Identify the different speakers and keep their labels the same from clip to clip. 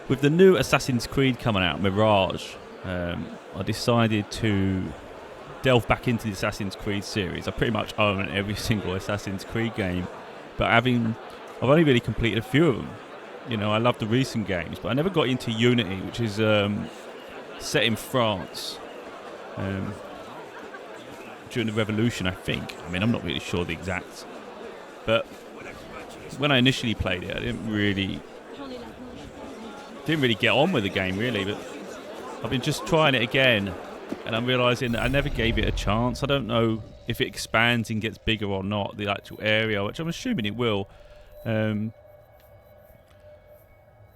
Speaker 1: with the new Assassin's Creed coming out, Mirage, I decided to delve back into the Assassin's Creed series. I pretty much own every single Assassin's Creed game, but I've only really completed a few of them. You know, I love the recent games, but I never got into Unity, which is set in France during the Revolution, I think. I mean, I'm not really sure the exact, but when I initially played it, I didn't really get on with the game, really. But I've been just trying it again, and I'm realising that I never gave it a chance. I don't know if it expands and gets bigger or not, the actual area, which I'm assuming it will. But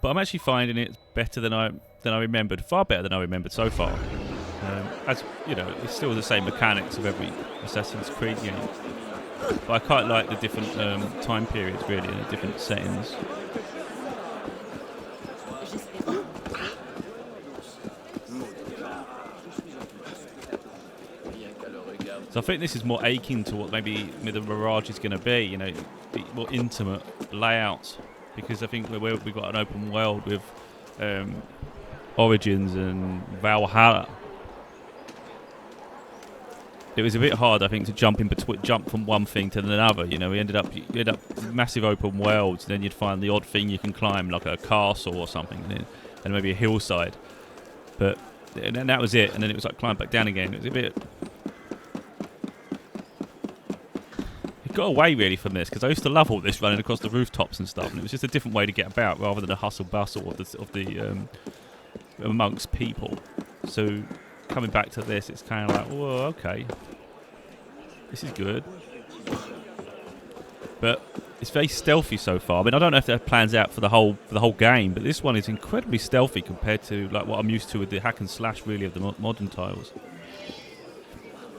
Speaker 1: I'm actually finding it better than I remembered, far better than I remembered so far. As you know, it's still the same mechanics of every Assassin's Creed game, but I quite like the different time periods, really, and the different settings. So I think this is more akin to what maybe the Mirage is going to be, you know, the more intimate layout, because I think we've got an open world with Origins and Valhalla. It was a bit hard, I think, to jump from one thing to another. You know, you end up massive open worlds, and then you'd find the odd thing you can climb, like a castle or something, and maybe a hillside. But and that was it, and then it was like climb back down again. It was a bit. Got away really from this, because I used to love all this running across the rooftops and stuff, and it was just a different way to get about rather than a hustle bustle of the amongst people. So coming back to this, it's kind of like, whoa, okay, this is good, but it's very stealthy so far. I mean, I don't know if that plans out for the whole game, but this one is incredibly stealthy compared to like what I'm used to with the hack and slash really of the modern titles.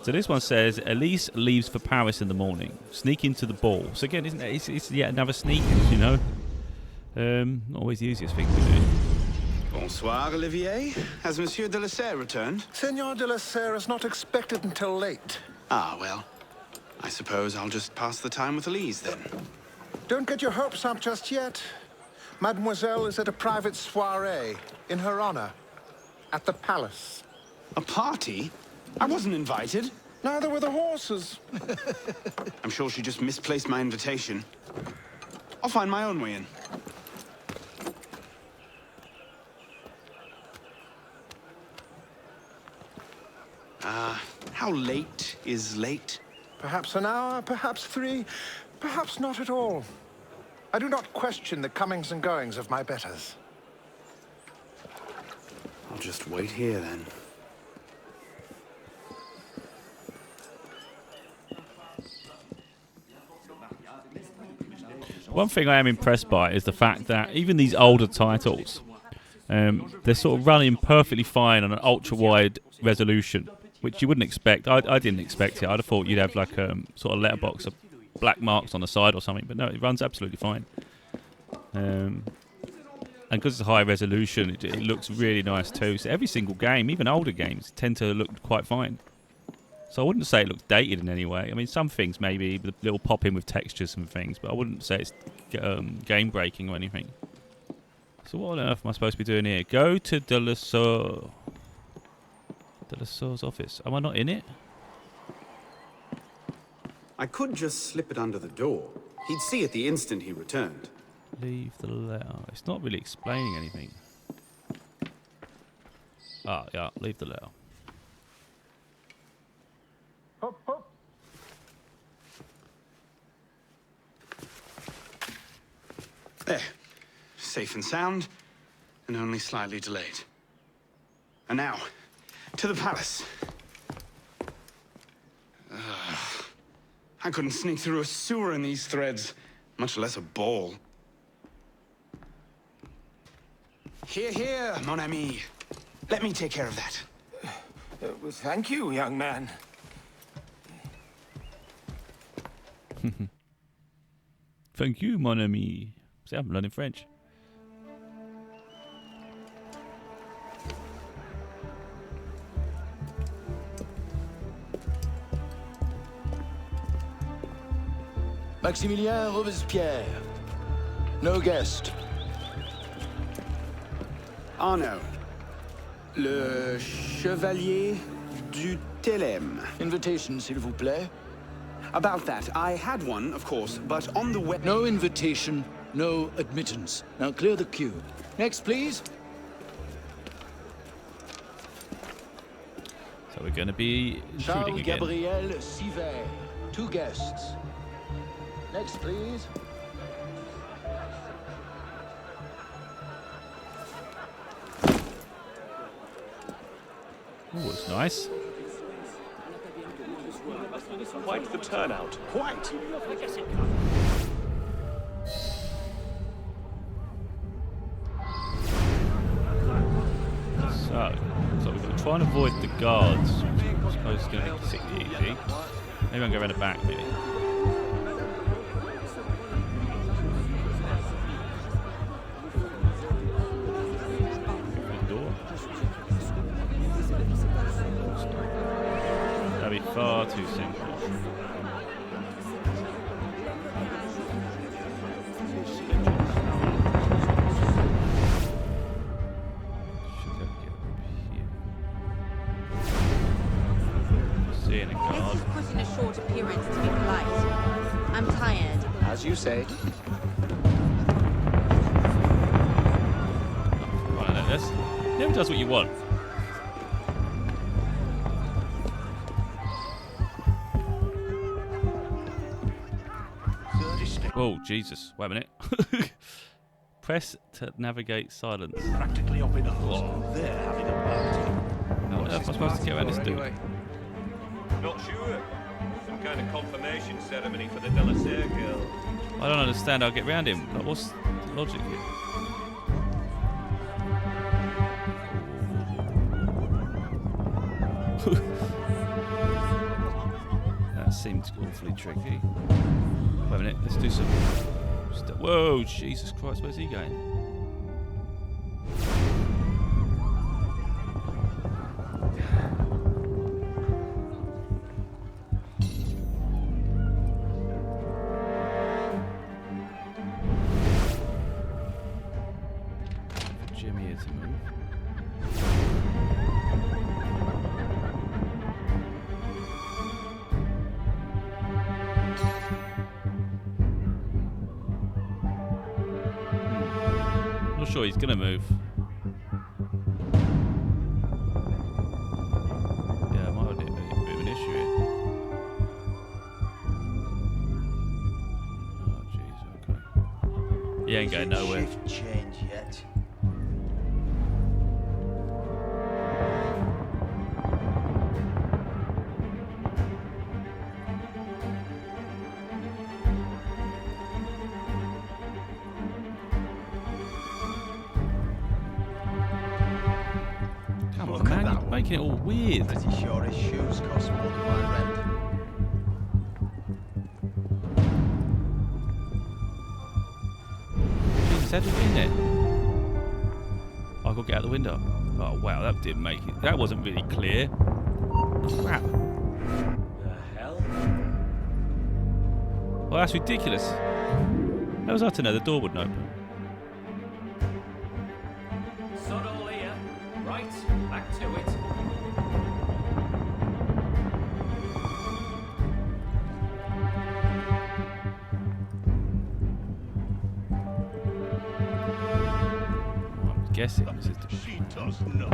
Speaker 1: So this one says, Elise leaves for Paris in the morning. Sneak into the ball. So again, isn't it? It's yet another sneak, you know. Not always the easiest thing to do.
Speaker 2: Bonsoir, Olivier. Has Monsieur de la Serre returned?
Speaker 3: Senor de la Serre is not expected until late.
Speaker 2: Ah, well, I suppose I'll just pass the time with Elise then.
Speaker 3: Don't get your hopes up just yet. Mademoiselle is at a private soiree in her honor at the palace.
Speaker 2: A party? I wasn't invited.
Speaker 3: Neither were the horses.
Speaker 2: I'm sure she just misplaced my invitation. I'll find my own way in. How late is late?
Speaker 3: Perhaps an hour, perhaps 3, perhaps not at all. I do not question the comings and goings of my betters.
Speaker 2: I'll just wait here then.
Speaker 1: One thing I am impressed by is the fact that even these older titles, they're sort of running perfectly fine on an ultra-wide resolution, which you wouldn't expect. I didn't expect it. I'd have thought you'd have like sort of letterbox of black marks on the side or something, but no, it runs absolutely fine. And because it's high resolution, it looks really nice too. So every single game, even older games, tend to look quite fine. So I wouldn't say it looks dated in any way. I mean, some things maybe with a little pop in with textures and things, but I wouldn't say it's game breaking or anything. So what on earth am I supposed to be doing here? Go to De La Serre's office. Am I not in it?
Speaker 2: I could just slip it under the door. He'd see it the instant he returned.
Speaker 1: Leave the letter. It's not really explaining anything. Ah, yeah, leave the letter.
Speaker 3: Hop, hop.
Speaker 2: There. Safe and sound, and only slightly delayed. And now, to the palace. I couldn't sneak through a sewer in these threads, much less a ball. Here, here, mon ami. Let me take care of that.
Speaker 3: Well, thank you, young man.
Speaker 1: Thank you, mon ami. See, I'm learning French.
Speaker 4: Maximilien Robespierre. No guest.
Speaker 2: Arno. Le Chevalier du Telem.
Speaker 4: Invitation, s'il vous plaît.
Speaker 2: About that, I had one, of course, but on the web...
Speaker 4: No invitation, no admittance. Now clear the queue. Next, please.
Speaker 1: So we're going to be intruding again.
Speaker 4: Gabriel Sivet. 2 guests. Next, please.
Speaker 1: Oh, it's nice.
Speaker 5: Quite the turnout. Quite.
Speaker 1: So we've got to try and avoid the guards. I suppose it's going to be particularly easy. Maybe I'll go around the back, maybe. That'd be far too simple. Seeing a guard.
Speaker 6: Let's put in a short appearance to be polite. I'm tired.
Speaker 4: As you say.
Speaker 1: Right, this never does what you want. Oh, Jesus. Wait a minute. Press to navigate silence.
Speaker 5: Practically up in arms. They're having a party.
Speaker 1: How on earth am I supposed to get around this dude?
Speaker 7: Not sure. Some kind of confirmation ceremony for the Delasair girl.
Speaker 1: I don't understand how to get around him. Like, what's the logic here? That seemed awfully tricky. Wait a minute, let's do some... Whoa, Jesus Christ, where's he going? Jimmy is a move. Not sure he's gonna move. Yeah, it might be a bit of an issue here. Oh jeez, okay. He ain't going nowhere.
Speaker 8: Shift change yet?
Speaker 1: Come on, man, you're making it all weird.
Speaker 8: Pretty sure his shoes cost more than my rent.
Speaker 1: Jesus, how did you get in there? I could get out the window. Oh wow, that didn't make it. That wasn't really clear. Crap.
Speaker 7: The hell?
Speaker 1: Well, that's ridiculous. How was I to know the door wouldn't open?
Speaker 5: Sod all here. Right, back to it.
Speaker 1: I'm guessing this is the...
Speaker 5: She does not.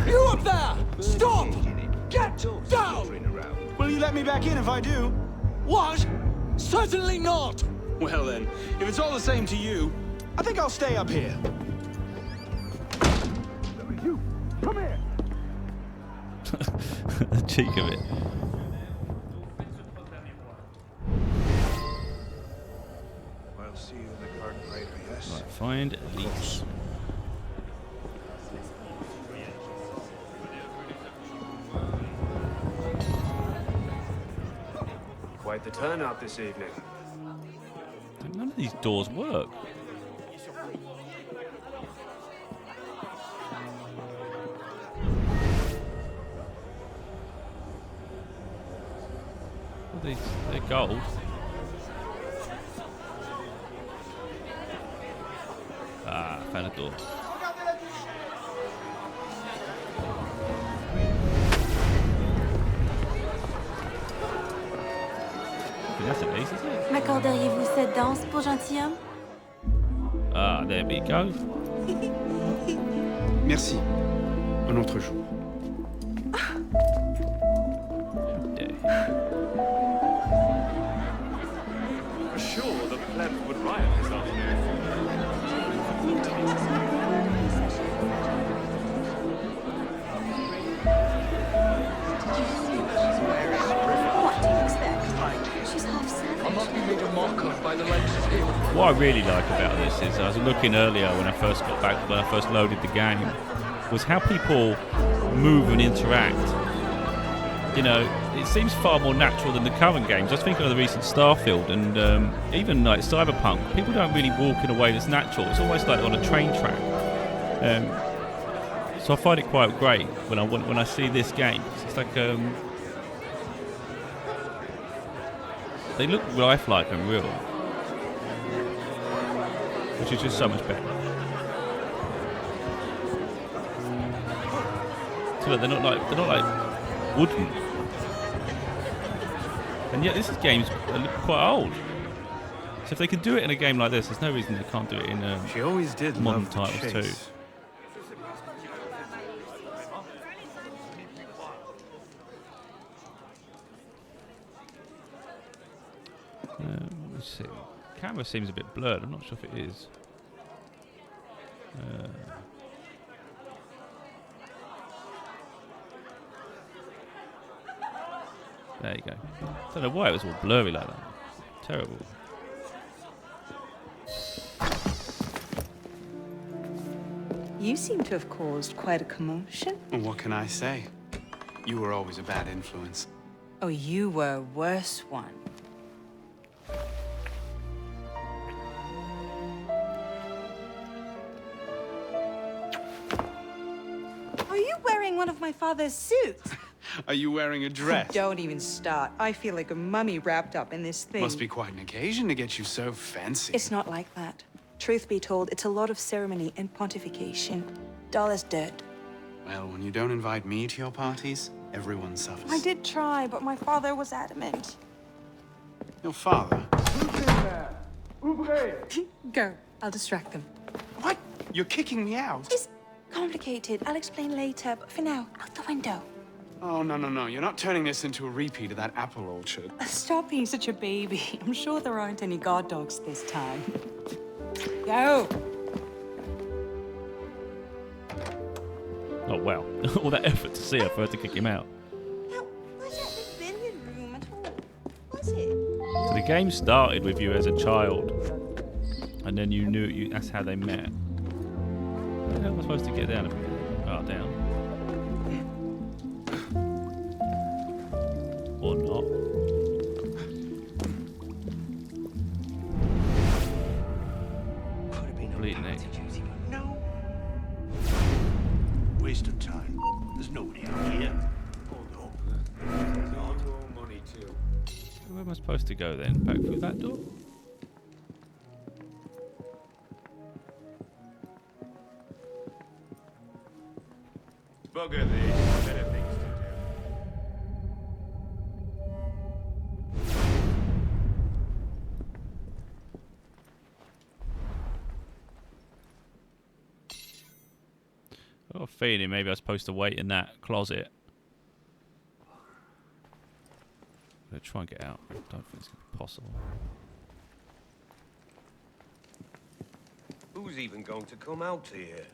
Speaker 4: You up there! Stop! Get down!
Speaker 2: Will you let me back in if I do?
Speaker 4: What? Certainly not!
Speaker 2: Well then, if it's all the same to you, I think I'll stay up here. You, come here!
Speaker 1: the cheek of it.
Speaker 8: I'll see you in the garden later, yes?
Speaker 1: Right, find leaks.
Speaker 5: Quite the turnout this evening.
Speaker 1: None of these doors work. Well, they're gold. Ah, found a door. That's at least, isn't it?
Speaker 6: M'accorderiez-vous cette danse pour gentilhomme?
Speaker 1: Ah, there we go.
Speaker 2: Merci. Un autre jour.
Speaker 7: For sure, the plebs would riot this afternoon.
Speaker 6: What do you expect? She's half savage.
Speaker 4: I must be made a mock of by the likes of him.
Speaker 1: What I really like about this is, I was looking earlier when I first got back, when I first loaded the game, was how people move and interact. You know, it seems far more natural than the current games. Just thinking of the recent Starfield and even like Cyberpunk, people don't really walk in a way that's natural. It's almost like on a train track. So I find it quite great when I see this game. It's like they look lifelike and real, which is just so much better. So they're not like wooden, and yet this game's quite old. So if they can do it in a game like this, there's no reason they can't do it in
Speaker 2: She always did
Speaker 1: modern
Speaker 2: love the
Speaker 1: titles too.
Speaker 2: chase.
Speaker 1: Let's see. Camera seems a bit blurred. I'm not sure if it is. There you go. Don't know why it was all blurry like that. Terrible.
Speaker 9: You seem to have caused quite a commotion.
Speaker 2: Well, what can I say? You were always a bad influence.
Speaker 9: Oh, you were a worse one. Are you wearing one of my father's suits?
Speaker 2: Are you wearing a dress?
Speaker 9: Don't even start. I feel like a mummy wrapped up in this thing.
Speaker 2: Must be quite an occasion to get you so fancy.
Speaker 9: It's not like that. Truth be told, it's a lot of ceremony and pontification. Dull as dirt.
Speaker 2: Well, when you don't invite me to your parties, everyone suffers.
Speaker 9: I did try, but my father was adamant.
Speaker 2: Your father?
Speaker 9: Go. I'll distract them.
Speaker 2: What? You're kicking me out?
Speaker 9: It's complicated. I'll explain later, but for now, out the window.
Speaker 2: Oh, no. You're not turning this into a repeat of that apple orchard.
Speaker 9: Stop being such a baby. I'm sure there aren't any guard dogs this time. Go!
Speaker 1: Oh wow. All that effort to see her for her to kick him out.
Speaker 9: No, wasn't the billiard room at all, was it?
Speaker 1: So the game started with you as a child, and then you knew that's how they met. Where the hell am I supposed to get down? Oh, down. Or not. Bleeding egg.
Speaker 8: No. Waste of time. There's nobody out here. Hold on. No money too.
Speaker 1: Where am I supposed to go then? Back through that door?
Speaker 7: Bugger this. Better things to do.
Speaker 1: I've got a feeling maybe I was supposed to wait in that closet. I'm going to try and get out. I don't think it's going to be possible.
Speaker 7: Who's even going to come out here?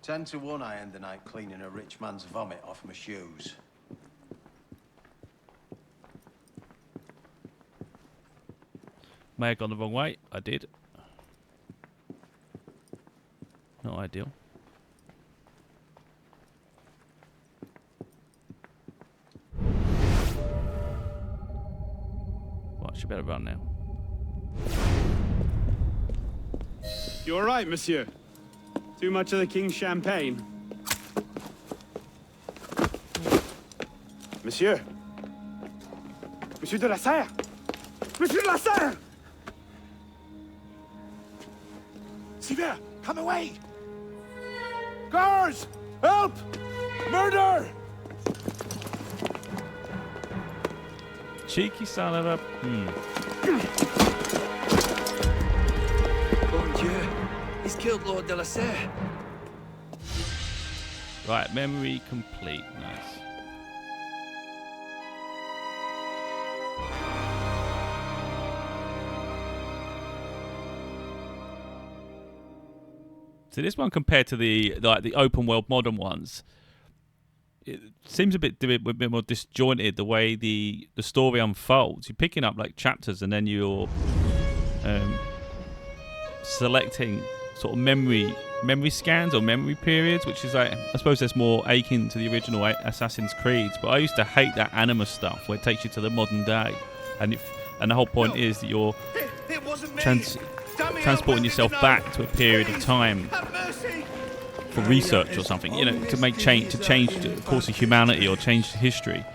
Speaker 10: 10 to 1 I end the night cleaning a rich man's vomit off my shoes.
Speaker 1: May have gone the wrong way. I did. Not ideal. Right, should better run now.
Speaker 2: You all right, monsieur? Too much of the king's champagne? Monsieur? Monsieur de la Serre? Monsieur de la Serre!
Speaker 8: See there! Come away!
Speaker 3: Guards! Help! Murder!
Speaker 1: Cheeky son of a...
Speaker 4: Bon Dieu, he's killed Lord de la Serre.
Speaker 1: Right, memory complete. Nice. So this one compared to the open world modern ones, it seems a bit more disjointed the way the story unfolds. You're picking up like chapters and then you're selecting sort of memory scans or memory periods, which is like, I suppose that's more akin to the original Assassin's Creeds. But I used to hate that anima stuff where it takes you to the modern day, and the whole point is that you're transporting yourself back to a period of time for research or something, you know, to change the course of humanity or change history.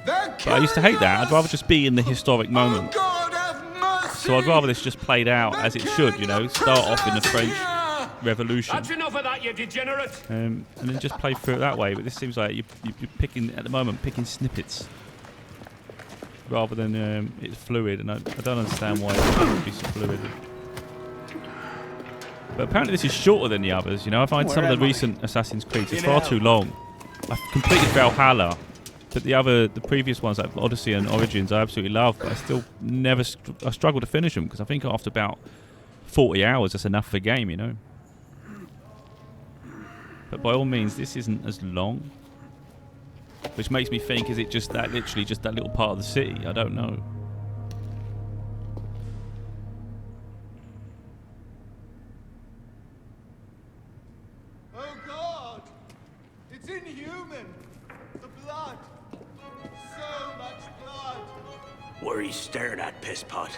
Speaker 1: But I used to hate that. I'd rather just be in the historic moment. So I'd rather this just played out as it should, you know, start off in the French Revolution.
Speaker 7: That's enough of that, you degenerate.
Speaker 1: And then just play through it that way. But this seems like you're picking, at the moment, picking snippets rather than it's fluid, and I don't understand why it would be so fluid. But apparently this is shorter than the others, you know. I find some of the recent Assassin's Creed is far too long. I've completed Valhalla, but the previous ones like Odyssey and Origins I absolutely love, but I still I struggle to finish them because I think after about 40 hours that's enough for a game, you know. But by all means, this isn't as long, which makes me think, is it just that, literally just that little part of the city? I don't know.
Speaker 10: Oh God! It's inhuman! The blood! So much blood!
Speaker 8: What are you staring at, pisspot?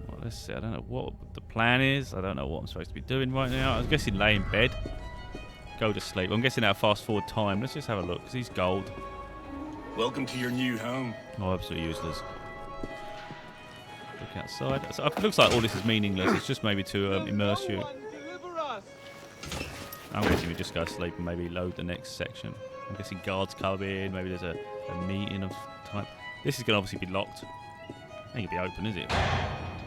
Speaker 1: Well, let's see. I don't know what the plan is. I don't know what I'm supposed to be doing right now. I was guessing lay in bed, go to sleep. I'm guessing that fast forward time. Let's just have a look, because he's gold.
Speaker 8: Welcome to your new home.
Speaker 1: Oh, absolutely useless. Look outside. So it looks like all this is meaningless. It's just maybe to immerse you. I'm guessing we just go to sleep and maybe load the next section. I'm guessing guards come in. Maybe there's a meeting of type. This is going to obviously be locked. Ain't going to be open, is it?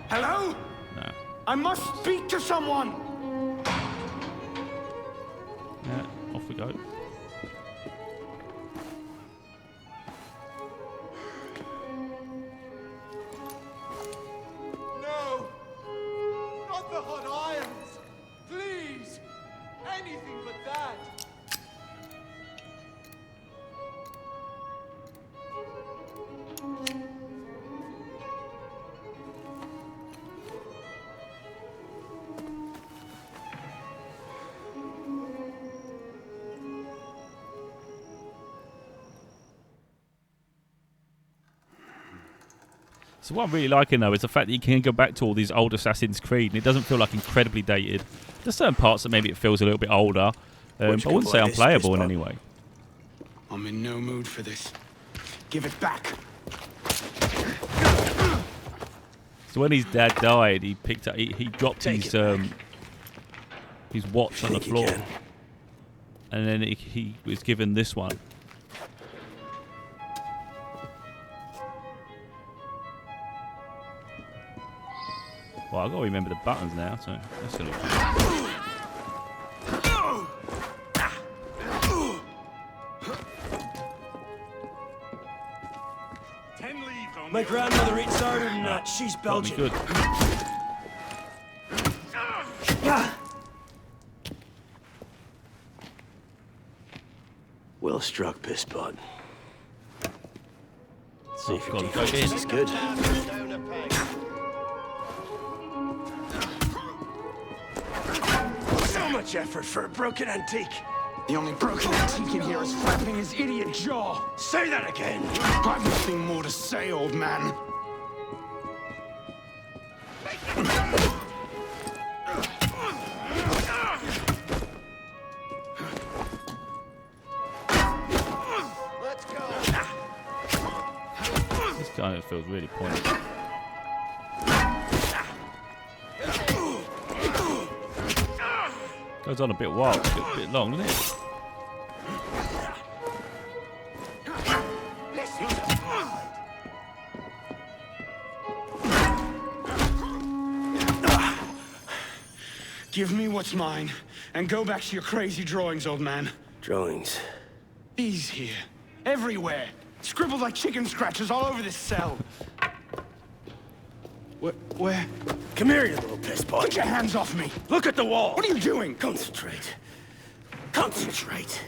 Speaker 2: Hello?
Speaker 1: No.
Speaker 2: I must speak to someone!
Speaker 1: Yeah, off we go.
Speaker 10: No! Not the hot irons! Please! Anything but that!
Speaker 1: So what I'm really liking though is the fact that you can go back to all these old Assassin's Creed and it doesn't feel like incredibly dated. There's certain parts that maybe it feels a little bit older, but I wouldn't say unplayable in any way.
Speaker 2: I'm in no mood for this. Give it back.
Speaker 1: So when his dad died, he picked up, he dropped his watch on the floor, and then he was given this one. Well, I've got to remember the buttons now, so that's going to look good.
Speaker 8: My grandmother eats harder than that. She's Belgian.
Speaker 1: Good.
Speaker 8: Well struck, pisspot. See if your
Speaker 1: God,
Speaker 8: defense is good. So much effort for a broken antique.
Speaker 2: The only broken antique in here is flapping his idiot jaw.
Speaker 8: Say that again.
Speaker 2: I've nothing more to say, old man.
Speaker 10: Let's go!
Speaker 1: This guy feels really pointless. Goes on a bit wild, a bit long, doesn't it?
Speaker 2: Give me what's mine, and go back to your crazy drawings, old man.
Speaker 8: Drawings.
Speaker 2: These here. Everywhere. Scribbled like chicken scratches all over this cell. Where?
Speaker 8: Come here, you little piss pot.
Speaker 2: Get your hands off me!
Speaker 8: Look at the wall.
Speaker 2: What are you doing?
Speaker 8: Concentrate. Concentrate.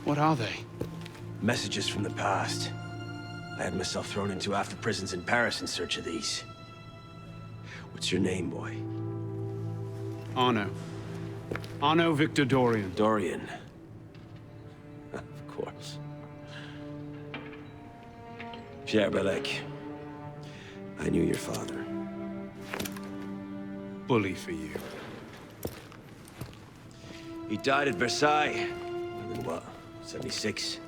Speaker 2: What are they?
Speaker 8: Messages from the past. I had myself thrown into half the prisons in Paris in search of these. What's your name, boy?
Speaker 2: Arno. Arno Victor Dorian.
Speaker 8: Dorian. Of course. Pierre Belec. I knew your father.
Speaker 2: Bully for you.
Speaker 8: He died at Versailles. In what? 76?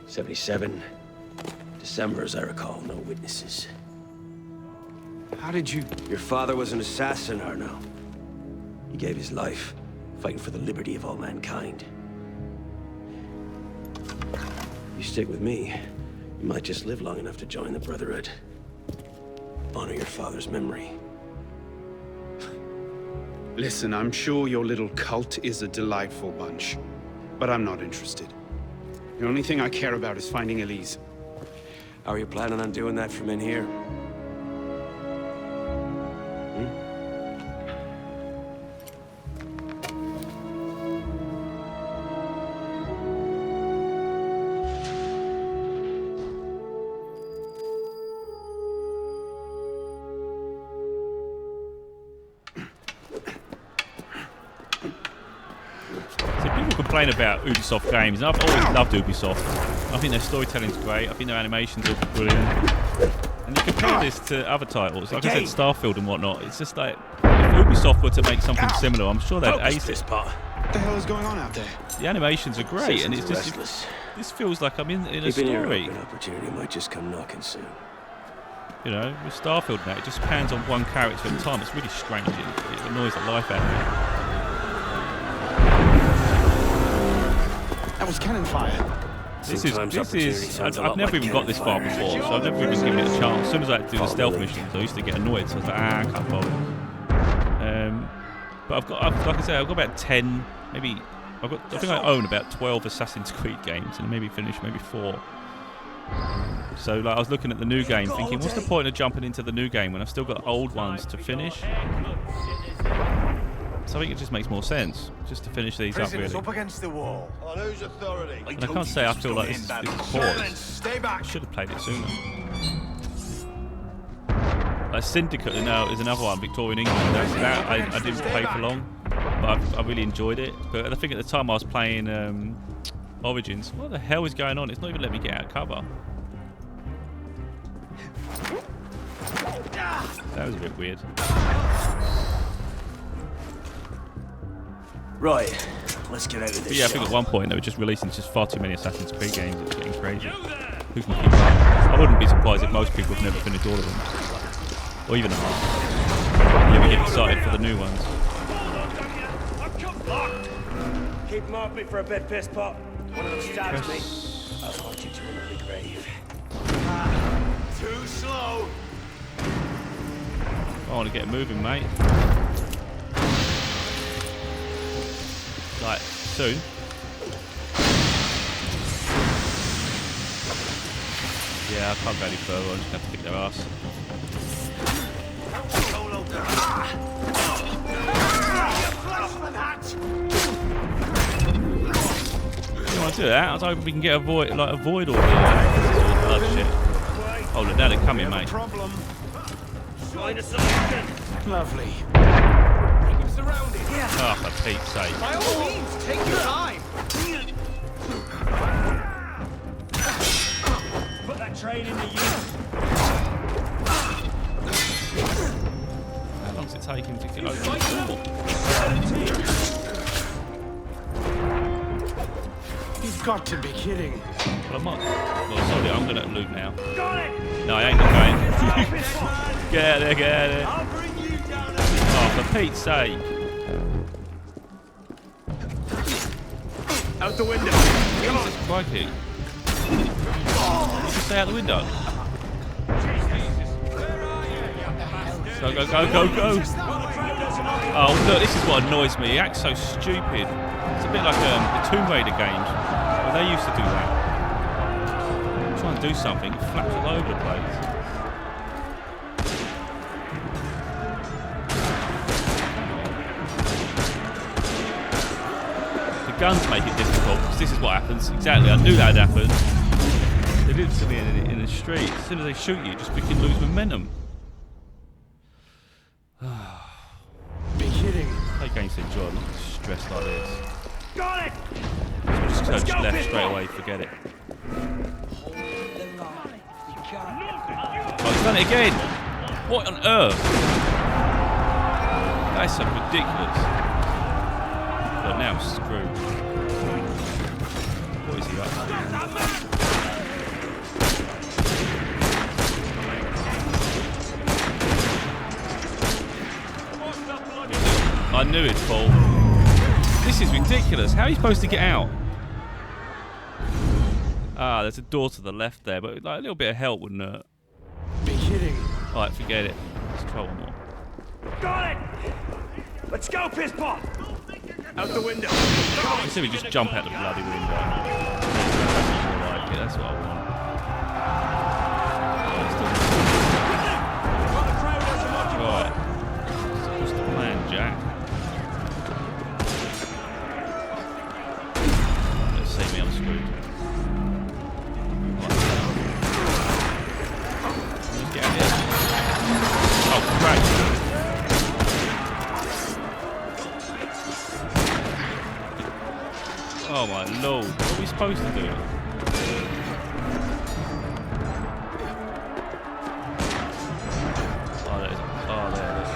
Speaker 8: 77? December, as I recall. No witnesses.
Speaker 2: How did you...
Speaker 8: Your father was an assassin, Arno. He gave his life, fighting for the liberty of all mankind. You stick with me, you might just live long enough to join the Brotherhood. Honor your father's memory.
Speaker 2: Listen, I'm sure your little cult is a delightful bunch, but I'm not interested. The only thing I care about is finding Elise.
Speaker 8: How are you planning on doing that from in here?
Speaker 1: Complain about Ubisoft games, and I've always loved Ubisoft. I think their storytelling's great. I think their animations are brilliant. And you compare this to other titles, like I said, Starfield and whatnot. It's just like if Ubisoft were to make something similar, I'm sure they'd ace it.
Speaker 2: What the hell is going on out there?
Speaker 1: The animations are great, and it's just this feels like I'm in a story.
Speaker 8: An opportunity might just come knocking soon.
Speaker 1: You know, with Starfield now, it just pans on one character at a time. It's really strange. It annoys the life out of me.
Speaker 2: That was cannon fire.
Speaker 1: This is. I've never even got this far before, so I've never even given it a chance. As soon as I had to do the stealth missions, I used to get annoyed. So I was like, I can't bother. But I've got, like I said, I've got about 10, maybe. I think I own about 12 Assassin's Creed games, and maybe finished maybe 4. So like I was looking at the new game, thinking, what's the point of jumping into the new game when I've still got old ones to finish? So I think it just makes more sense just to finish these up, really.
Speaker 10: Up against the wall.
Speaker 8: On whose authority?
Speaker 1: And I can't say I feel like this is poor. I should have played it sooner. Like Syndicate is another one, Victorian England. That I didn't play for long, but I really enjoyed it. But I think at the time I was playing Origins. What the hell is going on? It's not even letting me get out of cover. That was a bit weird.
Speaker 8: Right, let's get out of this.
Speaker 1: But yeah, I think at one point they were just releasing just far too many Assassin's Creed games. It's getting crazy. Who can keep up? I wouldn't be surprised if most people have never finished all of them, or even half. You ever get excited for the new ones?
Speaker 8: Keep them off me for a bit, piss pot. One of them stabs me. I'll haunt you to an early grave.
Speaker 2: Too slow.
Speaker 1: I want to get moving, mate. Like, soon. Yeah, I can't go any further, I'm just going to have to kick their ass. You want to do that? I was hoping we can get avoid all the blood shit. Oh look, now they're coming, mate.
Speaker 2: Lovely.
Speaker 1: Oh, for Pete's sake.
Speaker 2: By all means, take your time.
Speaker 5: Put that train into use.
Speaker 1: How long does it take him to get over the wall?
Speaker 2: got to be kidding.
Speaker 1: Well, I might. Well, sorry, I'm gonna loot now.
Speaker 7: Got it!
Speaker 1: No, I ain't going.
Speaker 7: Stop it!
Speaker 1: Get out there, get out there.
Speaker 7: I'll bring you down.
Speaker 1: Oh, for Pete's sake.
Speaker 8: Out the window.
Speaker 1: Jesus crikey. You just stay out the window. Go, go, go, go, go. Oh, look, this is what annoys me. He acts so stupid. It's a bit like the Tomb Raider games, where they used to do that. Try and do something, it flaps all over the place. The guns make it difficult, because this is what happens. Exactly, I knew that would happen. They do it to me in the street. As soon as they shoot you, just freaking lose momentum.
Speaker 2: Be kidding.
Speaker 1: Play games to enjoy, I'm not stressed like this.
Speaker 7: Got it!
Speaker 1: Just
Speaker 7: Let's
Speaker 1: search
Speaker 7: go,
Speaker 1: left
Speaker 7: Pitbull.
Speaker 1: straight away, forget it. Oh, he's done it again! What on earth? That's so ridiculous. But now I'm screwed. What is he up to? I knew it'd fall. This is ridiculous. How are you supposed to get out? Ah, there's a door to the left there, but like a little bit of help wouldn't hurt.
Speaker 2: Be kidding.
Speaker 1: Alright, forget it. Let's try one more.
Speaker 7: Got it! Let's go, piss pot!
Speaker 8: Out the window.
Speaker 1: Let's see if we just jump out the bloody window. That's more like it. That's what I want. Right. So what's the plan, Jack? Let's see me, I'm screwed. Let's get out here. Oh, crap. Oh my lord, what are we supposed to do? Oh, there it is. Oh, there it is.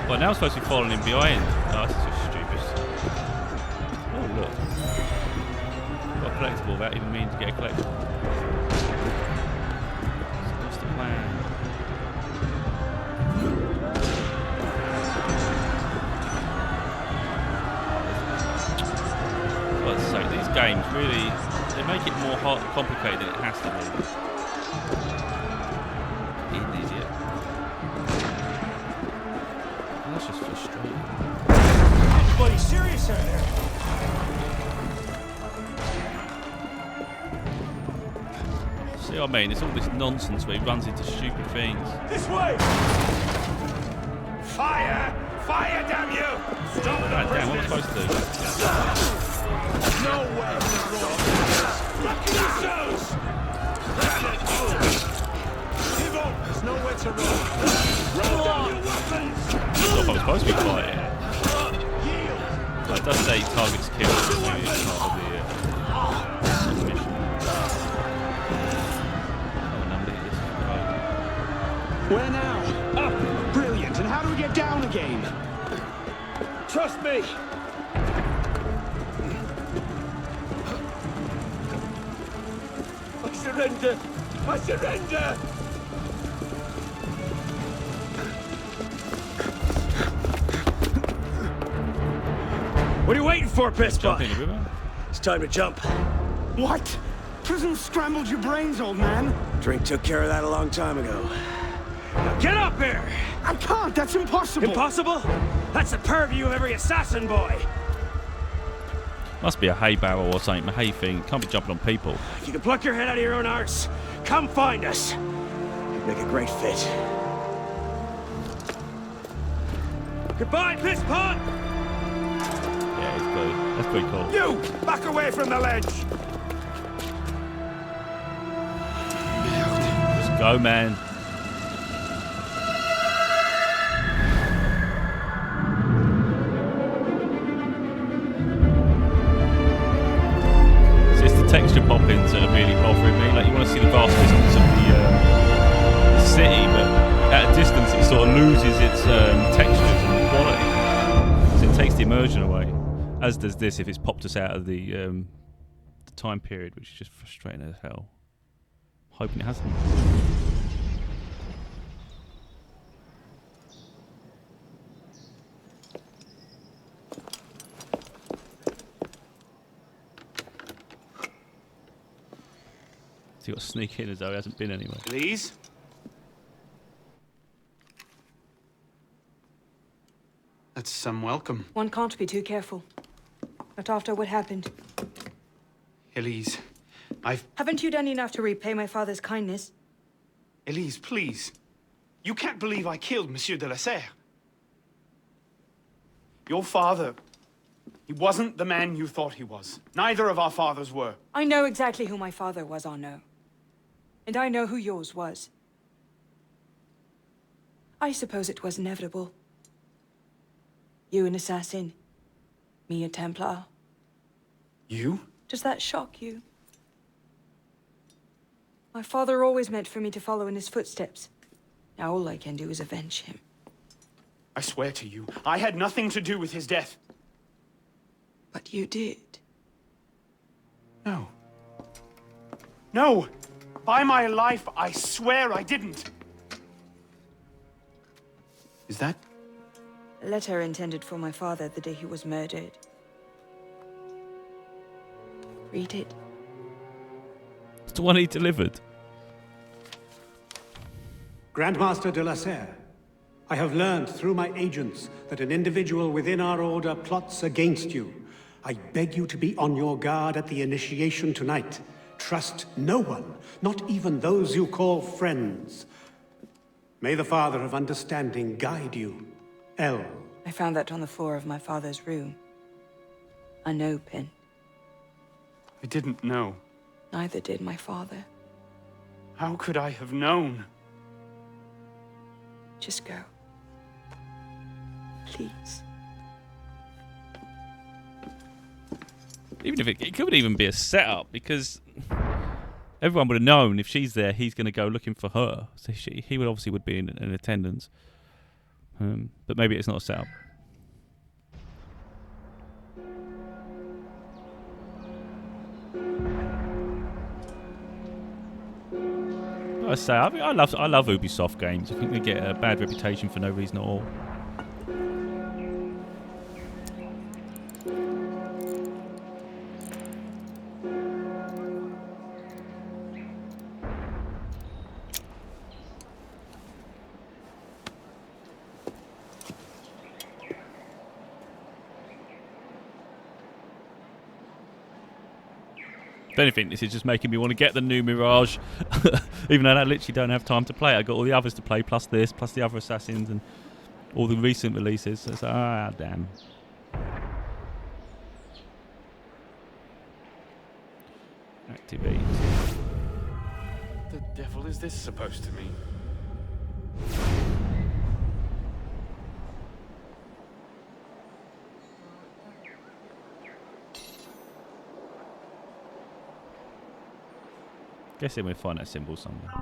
Speaker 1: Well, now I'm supposed to be following him behind. Oh, this is just stupid. Oh, look. Got a collectible without even meaning to get a collectible. So what's the plan? Let's say these games really, they make it more complicated than it has to be. An idiot. That's just frustrating.
Speaker 7: Everybody serious out there?
Speaker 1: See what I mean? It's all this nonsense where he runs into stupid things.
Speaker 7: This way! Fire! Fire, damn you! Stop it,
Speaker 1: God damn, what am I supposed to do?
Speaker 7: No way! Lucky yourselves! Give up! There's nowhere to run! Roll down your weapons!
Speaker 1: I thought I was supposed to be fighting. It does say targets killed, so maybe it's part of the mission.
Speaker 2: Where now? Up! Brilliant. And how do we get down again?
Speaker 7: Trust me! I surrender! I surrender! What are you waiting for, piss
Speaker 1: Jump
Speaker 7: pot?
Speaker 1: in the river?
Speaker 8: It's time to jump.
Speaker 2: What? Prison scrambled your brains, old man.
Speaker 8: Drink took care of that a long time ago.
Speaker 7: Now get up here!
Speaker 2: I can't. That's impossible.
Speaker 7: Impossible? That's the purview of every assassin boy.
Speaker 1: Must be a hay barrel or something, a hay thing. Can't be jumping on people.
Speaker 7: If you can pluck your head out of your own arse, come find us.
Speaker 8: You'd make a great fit.
Speaker 7: Goodbye, piss pot!
Speaker 1: Yeah, it's good. That's pretty cool.
Speaker 7: You! Back away from the ledge!
Speaker 1: Just go, man. So it's the texture pop-ins that are really bothering me. Like, you want to see the vast distance of the city, but at a distance it sort of loses its textures and quality. So it takes the immersion away. As does this if it's popped us out of the time period, which is just frustrating as hell. Hoping it hasn't. So you got to sneak in as though he hasn't been anywhere.
Speaker 2: Elise? That's some welcome.
Speaker 9: One can't be too careful. Not after what happened.
Speaker 2: Elise,
Speaker 9: Haven't you done enough to repay my father's kindness?
Speaker 2: Elise, please. You can't believe I killed Monsieur de la Serre. Your father, he wasn't the man you thought he was. Neither of our fathers were.
Speaker 9: I know exactly who my father was, Arnaud. And I know who yours was. I suppose it was inevitable. You an assassin, me a Templar.
Speaker 2: You?
Speaker 9: Does that shock you? My father always meant for me to follow in his footsteps. Now all I can do is avenge him.
Speaker 2: I swear to you, I had nothing to do with his death.
Speaker 9: But you did.
Speaker 2: No. No! By my life, I swear I didn't. Is that?
Speaker 9: A letter intended for my father the day he was murdered. Read it.
Speaker 1: It's the one he delivered.
Speaker 11: Grandmaster de la Serre, I have learned through my agents that an individual within our order plots against you. I beg you to be on your guard at the initiation tonight. Trust no one, not even those you call friends. May the Father of Understanding guide you. L.
Speaker 9: I found that on the floor of my father's room. A no pin.
Speaker 2: I didn't know.
Speaker 9: Neither did my father.
Speaker 2: How could I have known?
Speaker 9: Just go. Please.
Speaker 1: Even if it could even be a setup, because everyone would have known if she's there, he's going to go looking for her. So he would obviously be in attendance. But maybe it's not a setup. I say I love Ubisoft games. I think they get a bad reputation for no reason at all. If anything, this is just making me want to get the new Mirage, even though I literally don't have time to play it. I got all the others to play, plus this, plus the other Assassins, and all the recent releases. So it's like, damn. Activate.
Speaker 2: The devil is this supposed to mean?
Speaker 1: Guessing we'll find that symbol somewhere.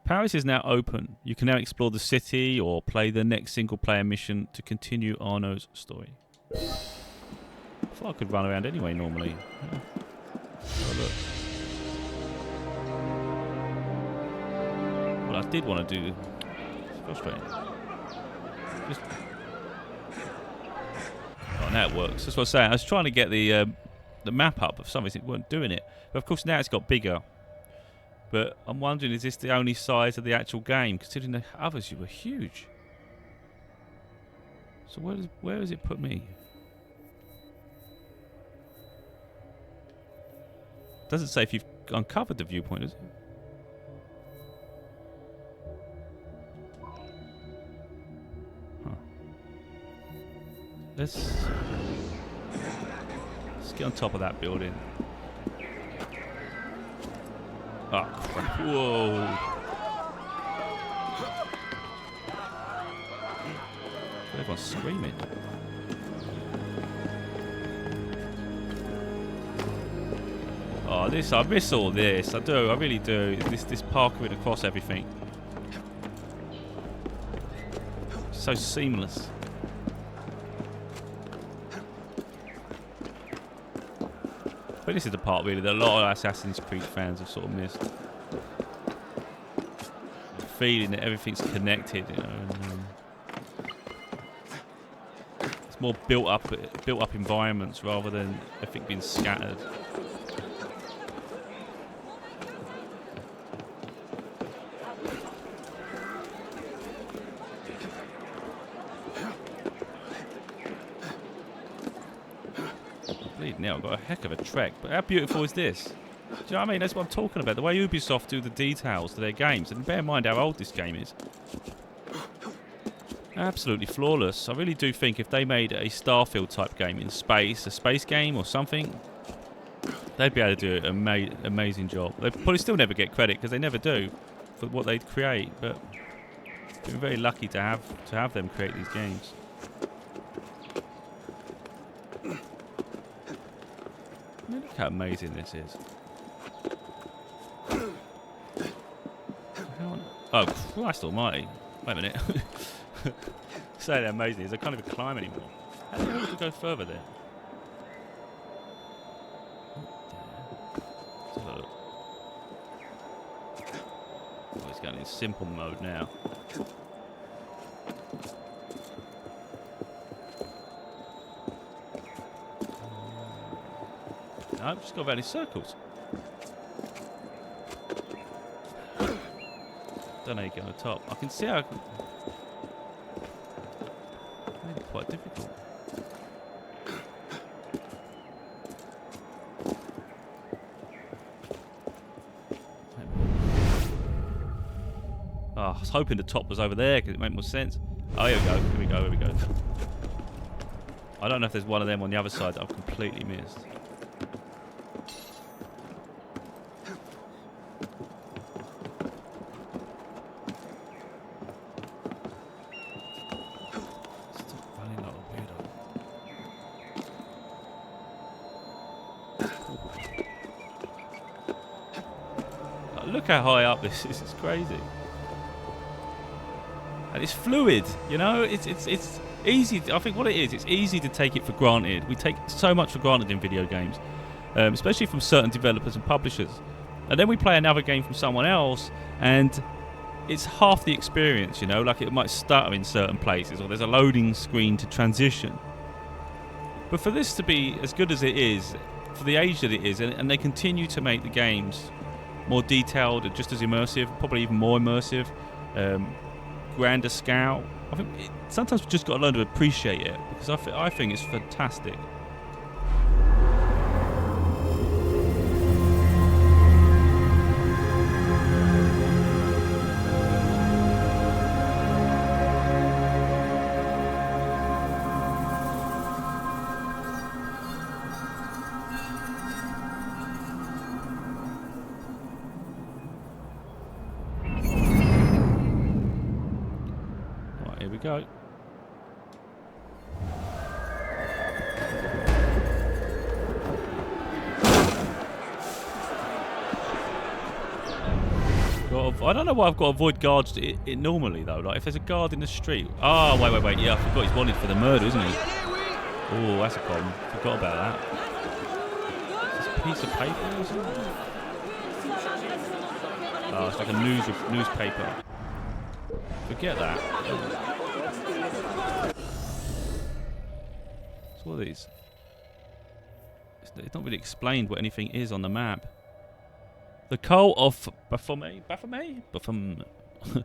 Speaker 1: Paris is now open. You can now explore the city or play the next single-player mission to continue Arnaud's story. I thought I could run around anyway normally. Yeah. Oh, look. Well, I did want to do. It's frustrating. Just... Oh, now it works. That's what I was saying. I was trying to get the map up, but for some reason it weren't doing it. But of course now it's got bigger. But I'm wondering, is this the only size of the actual game? Considering the others were huge. So where does it put me? Doesn't say if you've uncovered the viewpoint, does it? Huh. Let's get on top of that building. Oh, crap. Whoa. Everyone's screaming. Oh, this, I miss all this. I do, I really do. This parkouring across everything. So seamless. But this is the part really that a lot of Assassin's Creed fans have sort of missed. The feeling that everything's connected, you know. It's more built up environments rather than everything being scattered. Now I've got a heck of a trek, but how beautiful is this? Do you know what I mean? That's what I'm talking about. The way Ubisoft do the details to their games, and bear in mind how old this game is. Absolutely flawless. I really do think if they made a Starfield type game in space, a space game or something, they'd be able to do an amazing job. They'd probably still never get credit because they never do for what they'd create, but we're very lucky to have them create these games. Look how amazing this is. Oh, Christ almighty. Wait a minute. Say they're amazing. I can't even climb anymore. How the hell do we go further there? Let's have a look. Oh, it's going in simple mode now. I've just got around in circles. Don't know how you get on the top. I can see how it's really quite difficult. Oh, I was hoping the top was over there because it made more sense. Oh, here we go. Here we go. Here we go. I don't know if there's one of them on the other side that I've completely missed. Look how high up this is. It's crazy. And it's fluid, you know. It's easy. I think what it is, it's easy to take it for granted. We take so much for granted in video games, especially from certain developers and publishers. And then we play another game from someone else, and it's half the experience, you know. Like it might stutter in certain places, or there's a loading screen to transition. But for this to be as good as it is, for the age that it is, and they continue to make the games more detailed and just as immersive, probably even more immersive, grander scale. I think sometimes we've just got to learn to appreciate it, because I think it's fantastic. Here we go. I don't know why I've got to avoid guards it normally though. Like if there's a guard in the street. Oh, wait. Yeah, I forgot he's wanted for the murder, isn't he? Oh, that's a problem. Forgot about that. Is this a piece of paper or something? Oh, it's like a newspaper. Forget that. So what are these? It's not really explained what anything is on the map. The cult of Baphomet cult. I'm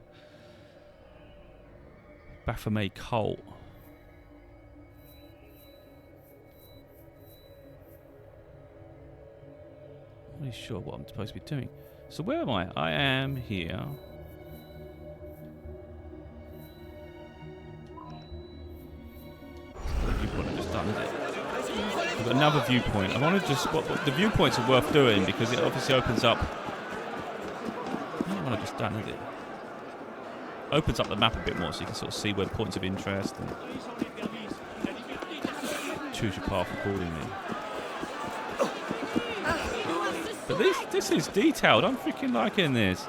Speaker 1: not really sure what I'm supposed to be doing. So where am I? I am here. Viewpoint I've just done, is it? We've got another viewpoint. I want to just... the viewpoints are worth doing because it obviously opens up... Not what I've just done, is it? Opens up the map a bit more so you can sort of see where the points of interest and choose your path accordingly. But this is detailed. I'm freaking liking this.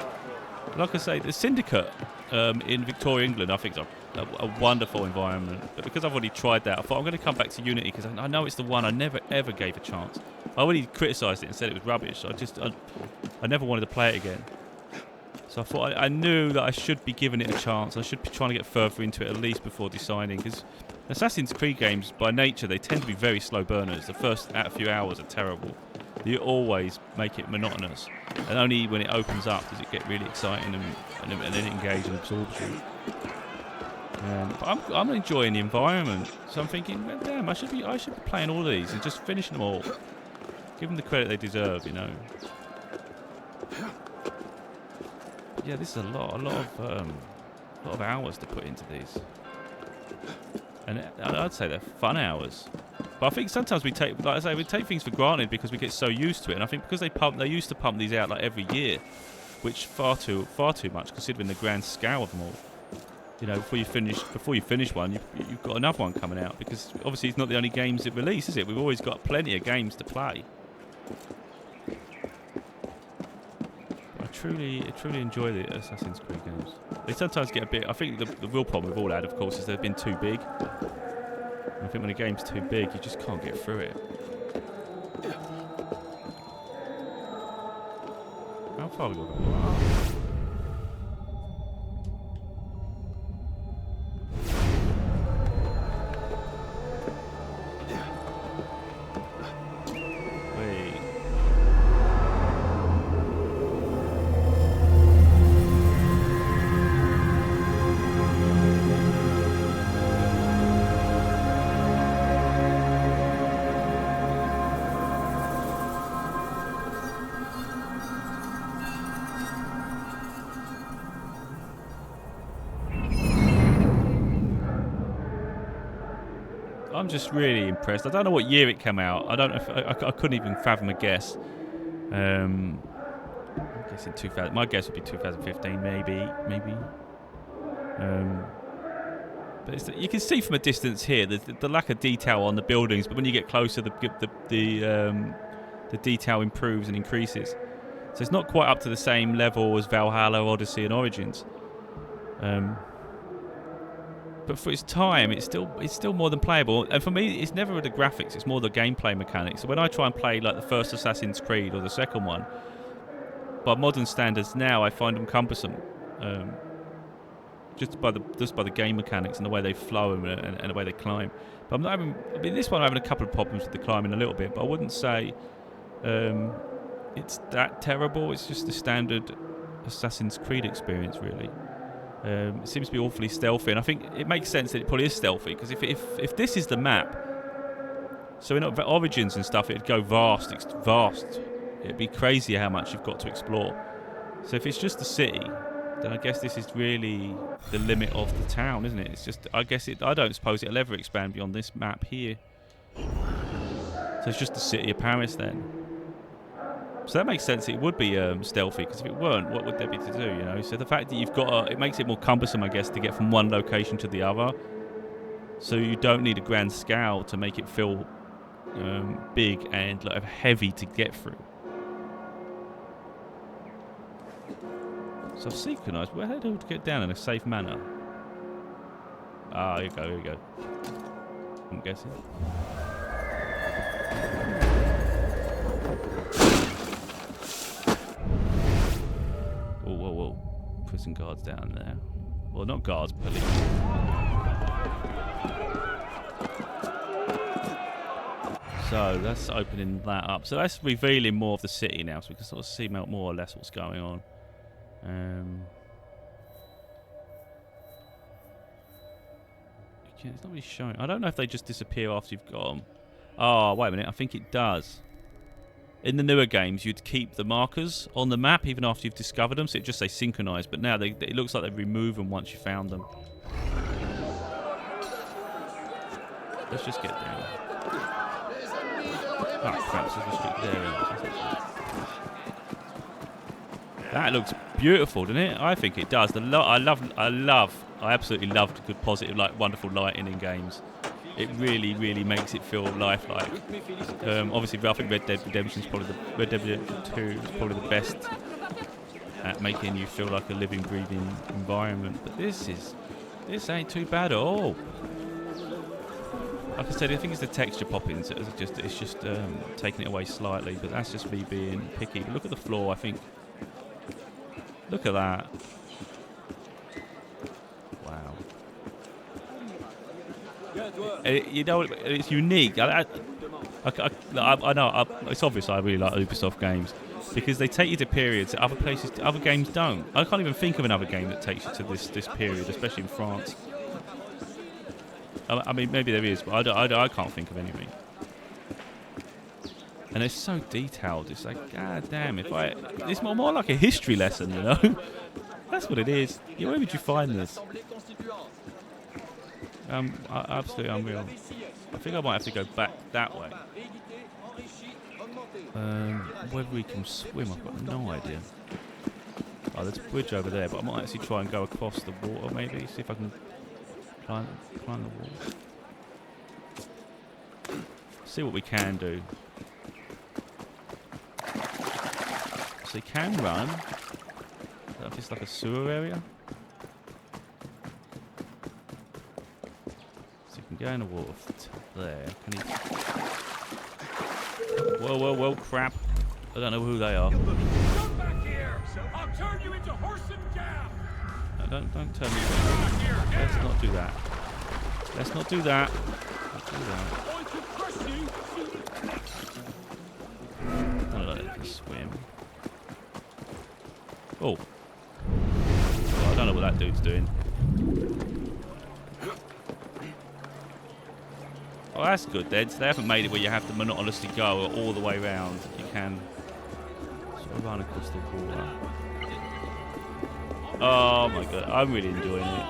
Speaker 1: Like I say, the Syndicate in Victoria, England, I think is a wonderful environment. But because I've already tried that, I thought I'm going to come back to Unity because I know it's the one I never ever gave a chance. I already criticised it and said it was rubbish. I never wanted to play it again. So I thought I knew that I should be giving it a chance. I should be trying to get further into it at least before deciding. Because Assassin's Creed games, by nature, they tend to be very slow burners. The first few hours are terrible. You always make it monotonous. And only when it opens up does it get really exciting and then engage and absorbs you. But I'm enjoying the environment. So I'm thinking, well, damn, I should be playing all these and just finishing them all. Give them the credit they deserve, you know. Yeah, this is a lot of hours to put into these, and I'd say they're fun hours. But I think sometimes we take things for granted because we get so used to it. And I think because they used to pump these out like every year, which far too much considering the grand scale of them all. You know, before you finish one, you've got another one coming out because obviously it's not the only games it release, is it? We've always got plenty of games to play. I truly enjoy the Assassin's Creed games. They sometimes get a bit. I think the real problem we've all had, of course, is they've been too big. And I think when a game's too big, you just can't get through it. How far have we got? I'm just really impressed. I don't know what year it came out. I don't know if I couldn't even fathom a guess. I'm guessing 2000. My guess would be 2015, maybe. But you can see from a distance here the lack of detail on the buildings. But when you get closer, the detail improves and increases. So it's not quite up to the same level as Valhalla, Odyssey, and Origins. But for its time, it's still more than playable. And for me, it's never the graphics; it's more the gameplay mechanics. So when I try and play like the first Assassin's Creed or the second one, by modern standards now, I find them cumbersome, just by the game mechanics and the way they flow and the way they climb. But this one I'm having a couple of problems with the climbing a little bit, but I wouldn't say it's that terrible. It's just the standard Assassin's Creed experience, really. It seems to be awfully stealthy, and I think it makes sense that it probably is stealthy, because if this is the map, so in Origins and stuff, it'd go vast. It'd be crazy how much you've got to explore. So if it's just the city, then I guess this is really the limit of the town, isn't it? It's just, I don't suppose it'll ever expand beyond this map here. So it's just the city of Paris then. So that makes sense. It would be stealthy, because if it weren't, what would there be to do? You know. So the fact that you've got it makes it more cumbersome, I guess, to get from one location to the other. So you don't need a grand scale to make it feel big and like heavy to get through. So I've synchronized. Where do I get down in a safe manner? Ah, here we go. I'm guessing. Whoa. Put some guards down there. Well, not guards, police. So that's opening that up. So that's revealing more of the city now, so we can sort of see more or less what's going on. It's not really showing. I don't know if they just disappear after you've got them. Oh, wait a minute. I think it does. In the newer games, you'd keep the markers on the map even after you've discovered them, so it just say synchronized. But now it looks like they remove them once you found them. Let's just get down. Oh, crap. So let's just get there. That looks beautiful, doesn't it? I think it does. I absolutely love the good, positive, wonderful lighting in games. It really, really makes it feel lifelike. Obviously, I think Red Dead Redemption 2 is probably the best at making you feel like a living, breathing environment. But this ain't too bad at all. Like I said, I think it's the texture popping. So it's just taking it away slightly. But that's just me being picky. But look at the floor. I think. Look at that. Wow. You know, it's unique. I know. It's obvious I really like Ubisoft games because they take you to periods that other places, other games don't. I can't even think of another game that takes you to this period, especially in France. I mean, maybe there is, but I can't think of anything. And it's so detailed. It's like, god damn, it's more like a history lesson, you know? That's what it is. Yeah, where would you find this? Absolutely unreal. I think I might have to go back that way. Whether we can swim, I've got no idea. Oh, there's a bridge over there, but I might actually try and go across the water, maybe. See if I can climb the wall. See what we can do. So you can run. I don't know if it's like a sewer area. So you can go in the water there. Can you? Whoa, crap. I don't know who they are.
Speaker 5: Come back here! I'll turn you into horse and cow!
Speaker 1: No, don't turn me around. Let's not do that. Let's not do that. I don't know if I can swim. Oh. Well, I don't know what that dude's doing. Oh, that's good then. So they haven't made it where you have to monotonously go all the way around. You can sort of run across the water. Oh my god, I'm really enjoying it.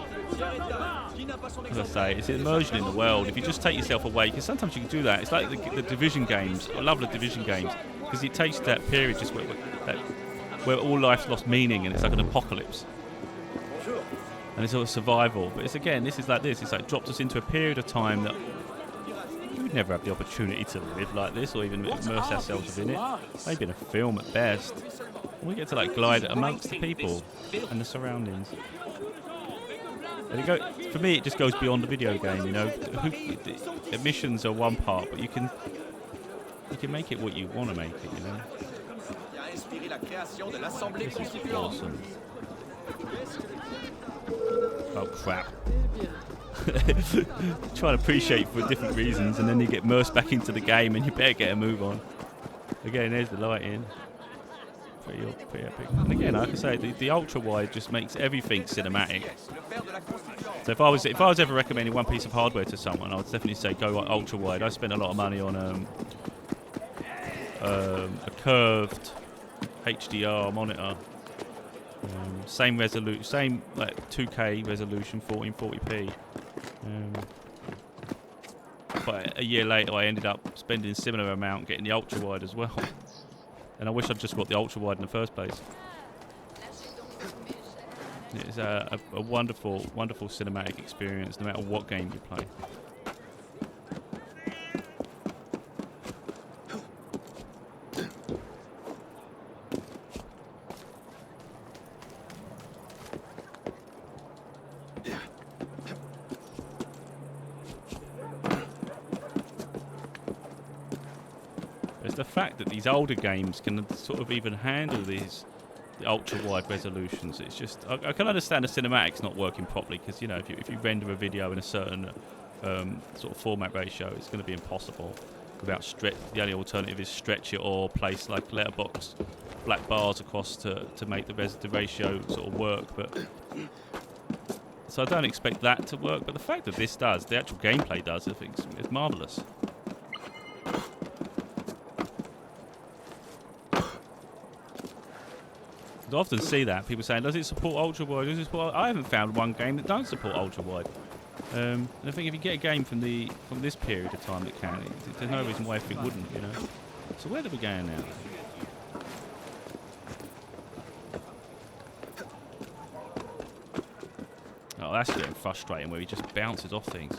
Speaker 1: As I say, it's immersion in the world. If you just take yourself away, because sometimes you can do that. It's like the Division games. I love the Division games because it takes that period just where all life's lost meaning and it's like an apocalypse. And it's all survival. But this is like this. It's like dropped us into a period of time that we would never have the opportunity to live like this or even immerse ourselves within it. Maybe in a film at best. And we get to like glide amongst the people and the surroundings. And for me, it just goes beyond the video game, you know. The missions are one part, but you can make it what you want to make it, you know. This is awesome. Oh crap! Try to appreciate for different reasons, and then you get immersed back into the game, and you better get a move on. Again, there's the lighting. Pretty epic. And again, like I say, the ultra wide just makes everything cinematic. So if I was ever recommending one piece of hardware to someone, I would definitely say go ultra wide. I spent a lot of money on a curved HDR monitor, same resolution, same like 2K resolution, 1440p. But a year later, I ended up spending a similar amount getting the ultra wide as well. And I wish I'd just got the ultra wide in the first place. It's a wonderful, wonderful cinematic experience, no matter what game you play. It's the fact that these older games can sort of even handle the ultra-wide resolutions. It's just I can understand the cinematics not working properly because, you know, if you render a video in a certain sort of format ratio, it's going to be impossible without stretch. The only alternative is stretch it or place like letterbox black bars across to make the ratio sort of work. But so I don't expect that to work. But the fact that this does, the actual gameplay does, I think it's marvelous. I often see that people saying, "Does it support ultra wide? Does it support?" I haven't found one game that don't support ultra wide. And I think if you get a game from this period of time that can, there's no reason why it wouldn't, you know. So where are we going now? Oh, that's getting frustrating where he just bounces off things.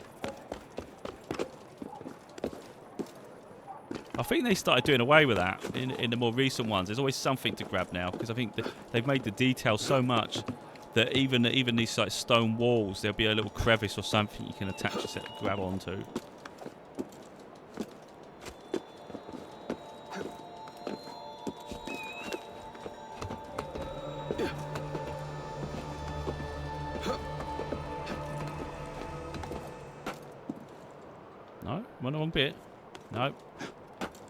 Speaker 1: I think they started doing away with that in the more recent ones. There's always something to grab now because I think they've made the detail so much that even these like stone walls, there'll be a little crevice or something you can attach yourself, grab onto. No, I'm on the wrong bit. No.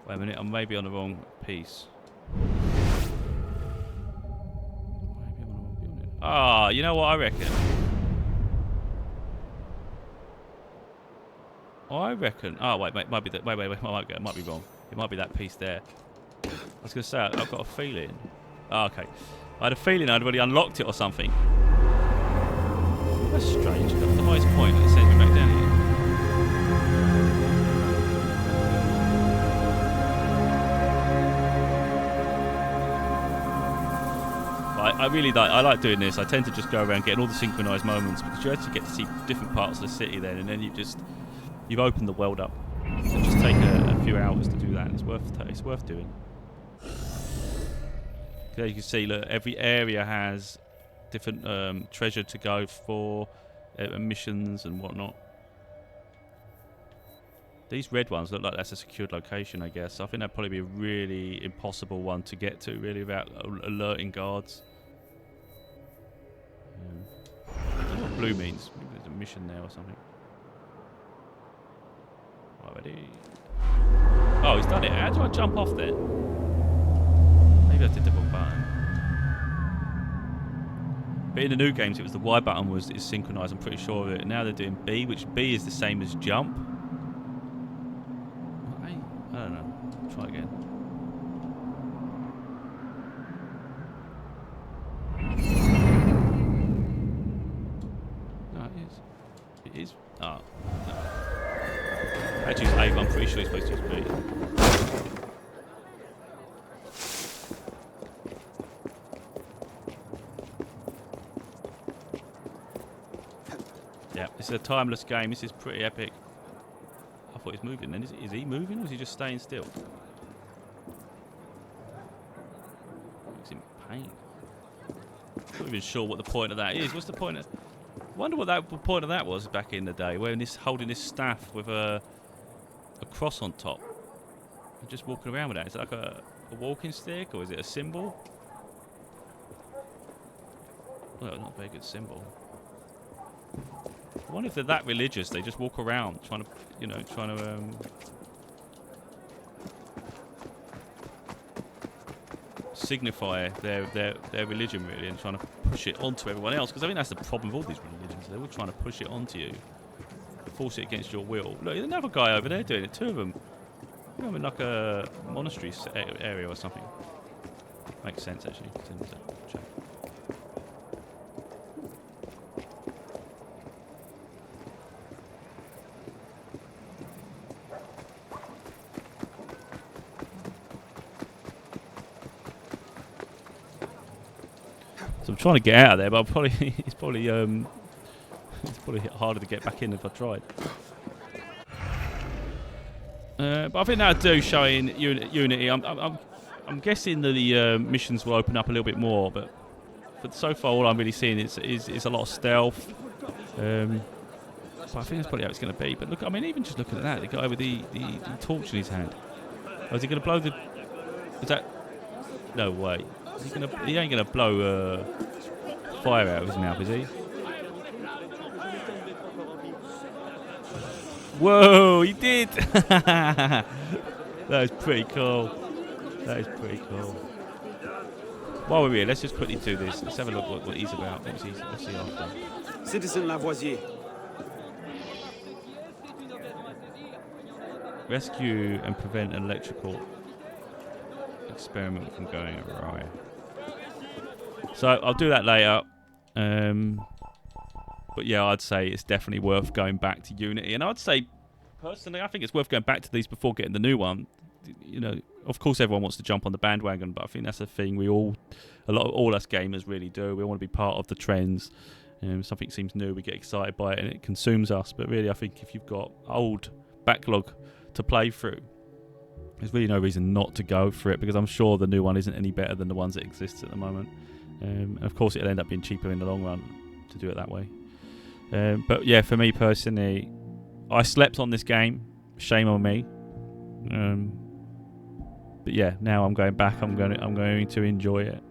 Speaker 1: Wait a minute, I'm maybe on the wrong piece. Maybe I'm on the wrong building. Ah, you know what I reckon? Oh wait, might be that. Wait, it might be wrong. It might be that piece there. I was gonna say I've got a feeling. Oh, okay, I had a feeling I'd already unlocked it or something. That's strange. That's the highest point. It sends me back down here. I really like doing this. I tend to just go around getting all the synchronized moments because you actually get to see different parts of the city then, and then you've opened the world up. It'll just take a few hours to do that. It's worth doing. There you can see, look, every area has different treasure to go for, missions and whatnot. These red ones look like that's a secured location, I guess. I think that'd probably be a really impossible one to get to, really, without alerting guards. I don't know what blue means. Maybe there's a mission there or something. Already. Oh, he's done it. How do I jump off there? Maybe I did the wrong button. But in the new games, it was the Y button is synchronized. I'm pretty sure of it. Now they're doing B, which B is the same as jump. I don't know. Try again. No, it is. It is. Oh, no. I had to use A, but I'm pretty sure you're supposed to use B. Yeah, this is a timeless game. This is pretty epic. I thought he was moving then. Is he moving or is he just staying still? Looks in pain. I'm not even sure what the point of that is. What's the point of... I wonder what the point of that was back in the day, where holding this staff with a cross on top. And just walking around with that. Is it like a walking stick or is it a symbol? Well, not a very good symbol. I wonder if they're that religious. They just walk around trying to signify their religion, really, and trying to push it onto everyone else. Because I think that's the problem with all these religions. They're all trying to push it onto you, force it against your will. Look, there's another guy over there doing it. Two of them. I'm in like a monastery area or something. Makes sense, actually. So I'm trying to get out of there, but it's probably harder to get back in if I tried. But I think that'll do, showing Unity. I'm guessing the missions will open up a little bit more, but so far all I'm really seeing is a lot of stealth. But I think that's probably how it's going to be. But look, I mean, even just looking at that, the guy with the torch in his hand. Oh, is he going to blow the? Is that? No way. He ain't gonna blow fire out of his mouth, is he? Whoa, he did! That is pretty cool. That is pretty cool. While we're here, let's just quickly do this. Let's have a look what he's about. Let's see after.
Speaker 12: Citizen Lavoisier.
Speaker 1: Rescue and prevent an electrical experiment from going awry. So I'll do that later. But yeah, I'd say it's definitely worth going back to Unity. And I'd say, personally, I think it's worth going back to these before getting the new one. You know, of course everyone wants to jump on the bandwagon, but I think that's a thing all us gamers really do. We want to be part of the trends. Something seems new, we get excited by it and it consumes us. But really, I think if you've got old backlog to play through, there's really no reason not to go for it, because I'm sure the new one isn't any better than the ones that exist at the moment. And of course, it'll end up being cheaper in the long run to do it that way. But yeah, for me personally, I slept on this game. Shame on me. But yeah, now I'm going back. I'm going to enjoy it.